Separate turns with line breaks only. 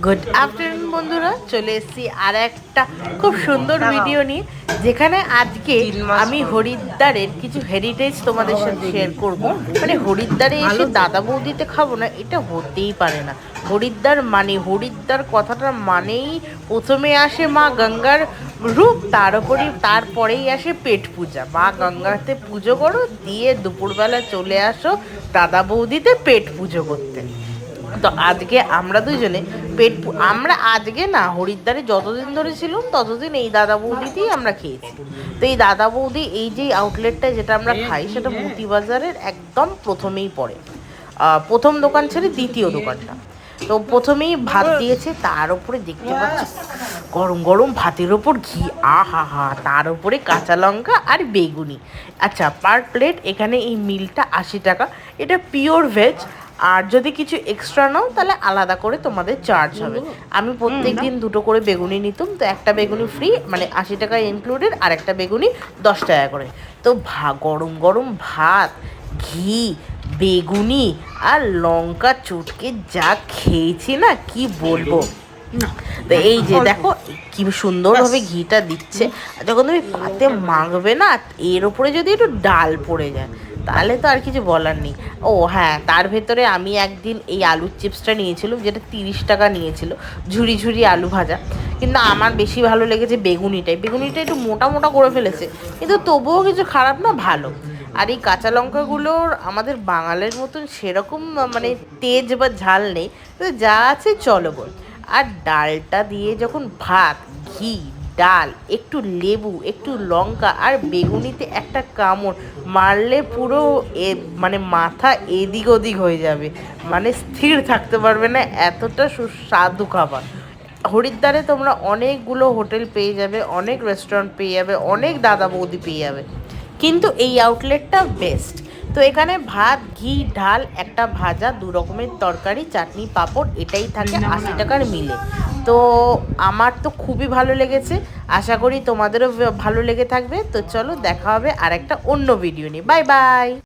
Good afternoon বন্ধুরা, চলে এসেছি আর একটা খুব সুন্দর ভিডিও নিয়ে, যেখানে আজকে আমি হরিদ্বারের কিছু হেরিটেজ তোমাদের সাথে শেয়ার করব। মানে হরিদ্বারে এসে দাদা বৌদিতে খাবো না, এটা হতেই পারে না। হরিদ্বার মানে হরিদ্বার কথাটার মানেই প্রথমে আসে মা গঙ্গার রূপ, তারপরেই আসে পেট পূজা। মা গঙ্গাতে পুজো করো, দিয়ে দুপুরবেলা চলে আসো দাদা বৌদিতে পেট পুজো করতে। তো আজকে আমরা দুজনে আমরা আজকে না, হরিদ্বারে যতদিন ধরে ছিলাম ততদিন এই দাদা বৌদিতেই আমরা খেয়েছি। তো এই দাদা বৌদি এই যে আউটলেটটা যেটা আমরা খাই, সেটা মতিবাজারের একদম প্রথমেই পড়ে, প্রথম দোকান ছেড়ে দ্বিতীয় দোকানটা। তো প্রথমেই ভাত দিয়েছে, তার উপরে দেখতে পাচ্ছি গরম গরম ভাতের ওপর ঘি, আহা হা, তার উপরে কাঁচা লঙ্কা আর বেগুনি। আচ্ছা, পার প্লেট এখানে এই মিলটা 80 টাকা, এটা পিওর ভেজ। আর যদি কিছু এক্সট্রা নাও তাহলে আলাদা করে তোমাদের চার্জ হবে। আমি প্রত্যেক দিন দুটো করে বেগুনি নিতাম, তো একটা বেগুনি ফ্রি, মানে 80 টাকা ইনক্লুডেড, আর একটা বেগুনি 10 টাকা করে। তো গরম গরম ভাত, ঘি, বেগুনি আর লঙ্কা চটকে যা খেয়েছি না, কি বলবো। তো এই যে দেখো কি সুন্দরভাবে ঘিটা দিচ্ছে, যখন তুমি পাতে মাখবে না, এর উপরে যদি একটু ডাল পড়ে যায় তাহলে তো আর কিছু বলার নেই। ও হ্যাঁ, তার ভেতরে আমি একদিন এই আলুর চিপসটা নিয়েছিলাম, যেটা 30 টাকা নিয়েছিল, ঝুরি ঝুরি আলু ভাজা। কিন্তু আমার বেশি ভালো লেগেছে বেগুনিটা একটু মোটা মোটা করে ফেলেছে, কিন্তু তবুও কিছু খারাপ না, ভালো। আর এই কাঁচা লঙ্কাগুলোর আমাদের বাঙালির মতন সেরকম মানে তেজ বা ঝাল নেই, তো যা আছে চলো বল। আর ডালটা দিয়ে যখন ভাত, ঘি, ডাল, একটু লেবু, একটু লঙ্কা আর বেগুনিতে একটা কামড় মারলে পুরো মানে মাথা এদিক ওদিক হয়ে যাবে, মানে স্থির থাকতে পারবে না, এতটা সুস্বাদু খাবার। হরিদ্বারে তোমরা অনেকগুলো হোটেল পেয়ে যাবে, অনেক রেস্টুরেন্ট পেয়ে যাবে, অনেক দাদা বৌদি পেয়ে যাবে, কিন্তু এই আউটলেটটা বেস্ট। তো এখানে ভাত, ঘি, ডাল, একটা ভাজা, 2 রকমের তরকারি, চাটনি, পাঁপড়, এটাই থাকে 80 টাকার মিলে। তো আমার তো খুবই ভালো লেগেছে, আশা করি তোমাদেরও ভালো লেগে থাকবে। তো চলো দেখা হবে আর একটা অন্য ভিডিও নিয়ে। Bye bye.